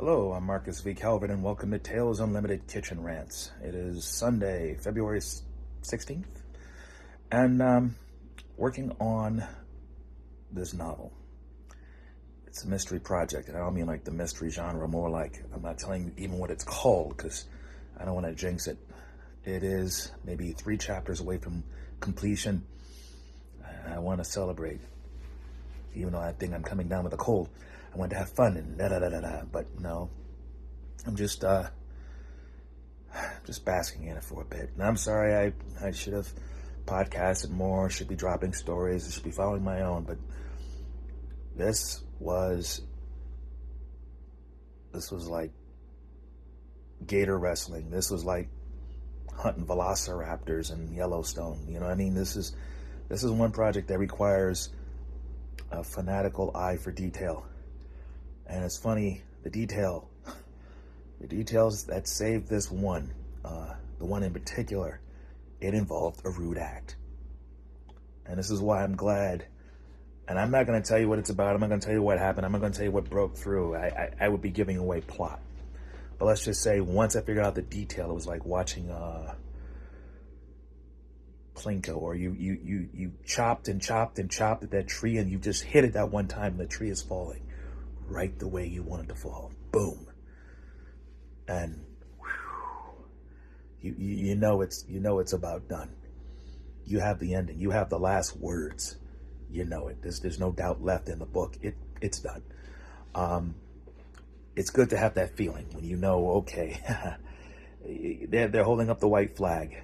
Hello, I'm Marcus V. Calvin, and welcome to Tales Unlimited Kitchen Rants. It is Sunday, February 16th, and working on this novel. It's a mystery project, and I don't mean like the mystery genre, more like I'm not telling you even what it's called because I don't want to jinx it. It is maybe 3 chapters away from completion. I want to celebrate, even though I think I'm coming down with a cold. I want to have fun and da-da-da-da-da, but no, I'm just basking in it for a bit. And I'm sorry, I should have podcasted more, should be dropping stories, I should be following my own, but this was like gator wrestling. This was like hunting velociraptors in Yellowstone. You know what I mean? This is one project that requires a fanatical eye for detail. And it's funny, the details that saved this one, the one in particular, it involved a rude act. And this is why I'm glad. And I'm not going to tell you what it's about. I'm not going to tell you what happened. I'm not going to tell you what broke through. I would be giving away plot. But let's just say once I figured out the detail, it was like watching Plinko, or you chopped and chopped and chopped at that tree, and you just hit it that one time, and the tree is falling right the way you want it to fall. Boom. And whew, you know it's about done. You have the ending. You have the last words. You know it. There's no doubt left in the book. It's done. It's good to have that feeling when you know, okay, they're holding up the white flag.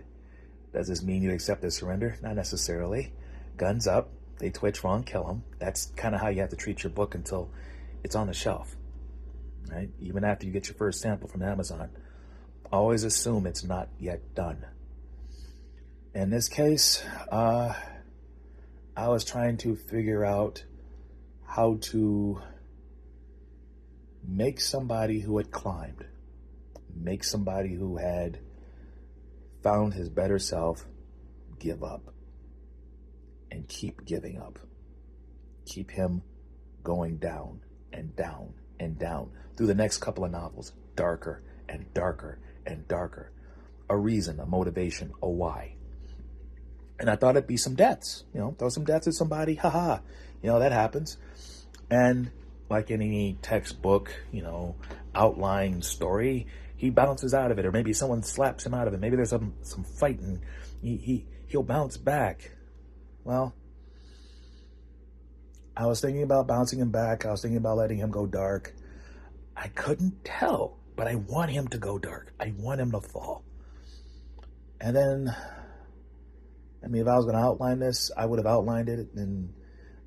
Does this mean you accept their surrender? Not necessarily. Guns up. They twitch wrong, kill them. That's kind of how you have to treat your book until it's on the shelf, right? Even after you get your first sample from Amazon, always assume it's not yet done. In this case, I was trying to figure out how to make somebody who had climbed, make somebody who had found his better self give up and keep giving up. Keep him going down and down and down through the next couple of novels, darker and darker and darker. A reason, a motivation, a why. And I thought it'd be some deaths, throw some deaths at somebody, haha, that happens. And like in any textbook, outline story, he bounces out of it, or maybe someone slaps him out of it. Maybe there's some fight and he'll bounce back. Well, I was thinking about bouncing him back. I was thinking about letting him go dark. I couldn't tell, but I want him to go dark. I want him to fall. And then, if I was going to outline this, I would have outlined it. And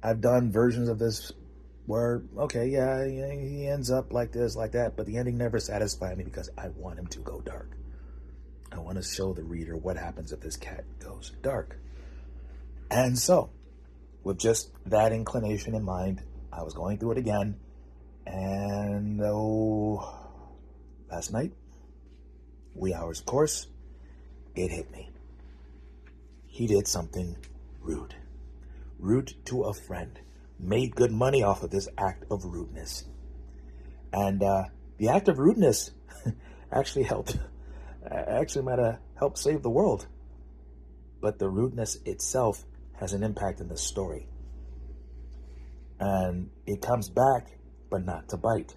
I've done versions of this where, okay, yeah, he ends up like this, like that, but the ending never satisfied me because I want him to go dark. I want to show the reader what happens if this cat goes dark. And so, with just that inclination in mind, I was going through it again, and last night, wee hours of course, it hit me. He did something rude. Rude to a friend. Made good money off of this act of rudeness. And the act of rudeness actually might have helped save the world. But the rudeness itself has an impact in the story. And it comes back, but not to bite.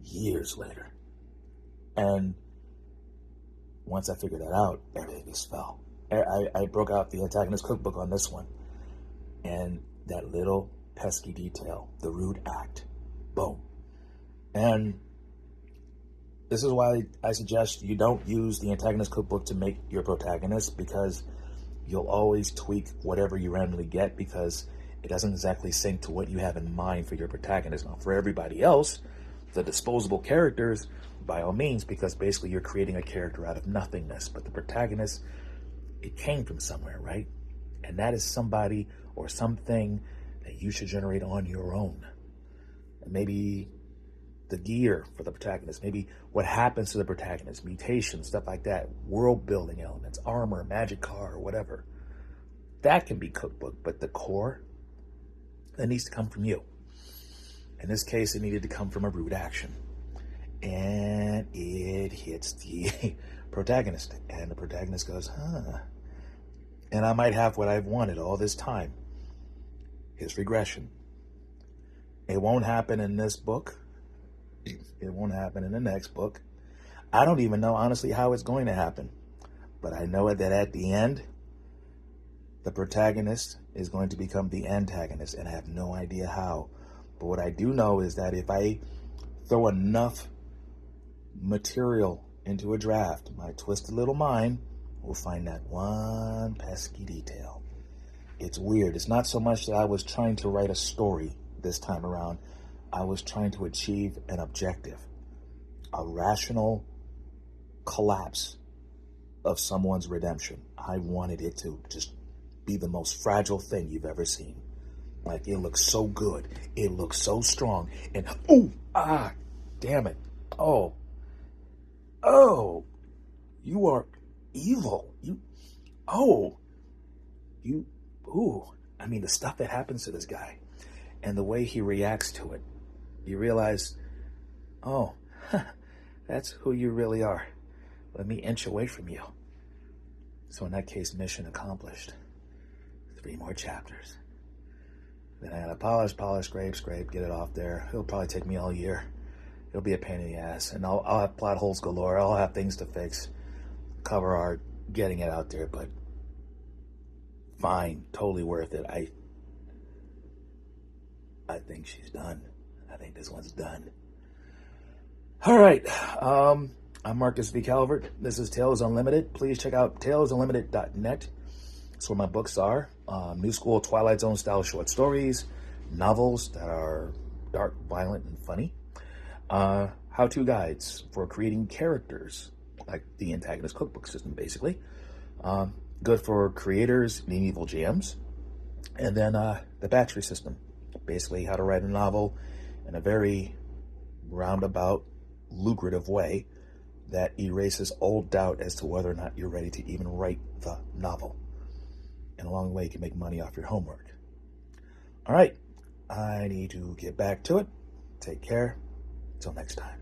Years later. And once I figured that out, everything just fell. I broke out the antagonist cookbook on this one. And that little pesky detail, the rude act, boom. And this is why I suggest you don't use the antagonist cookbook to make your protagonist, because you'll always tweak whatever you randomly get because it doesn't exactly sync to what you have in mind for your protagonist. Now, for everybody else, the disposable characters, by all means, because basically you're creating a character out of nothingness. But the protagonist, it came from somewhere, right? And that is somebody or something that you should generate on your own. And maybe the gear for the protagonist, maybe what happens to the protagonist, mutations, stuff like that, world building elements, armor, magic car, whatever. That can be cookbook, but the core, that needs to come from you. In this case, it needed to come from a rude action. and it hits the protagonist. And the protagonist goes, huh. And I might have what I've wanted all this time. His regression. It won't happen in this book. It won't happen in the next book. I don't even know, honestly, how it's going to happen. But I know that at the end, the protagonist is going to become the antagonist, and I have no idea how. But what I do know is that if I throw enough material into a draft, my twisted little mind will find that one pesky detail. It's weird. It's not so much that I was trying to write a story this time around. I was trying to achieve an objective, a rational collapse of someone's redemption. I wanted it to just be the most fragile thing you've ever seen. Like, it looks so good. It looks so strong. And, damn it. Oh, you are evil. I mean, the stuff that happens to this guy and the way he reacts to it, you realize, that's who you really are. Let me inch away from you. So in that case, mission accomplished. 3 more chapters. Then I gotta polish, scrape, get it off there. It'll probably take me all year. It'll be a pain in the ass. And I'll have plot holes galore. I'll have things to fix. Cover art, getting it out there, but fine, totally worth it. I think she's done. I think this one's done. All right. I'm Marcus V. Calvert. This is Tales Unlimited. Please check out talesunlimited.net. That's where my books are. New school Twilight Zone style short stories, novels that are dark, violent, and funny. How-to guides for creating characters, like the antagonist cookbook system, basically. Good for creators, medieval GMs. And then the battery system, basically how to write a novel in a very roundabout, lucrative way that erases all doubt as to whether or not you're ready to even write the novel. And along the way, you can make money off your homework. All right, I need to get back to it. Take care. Till next time.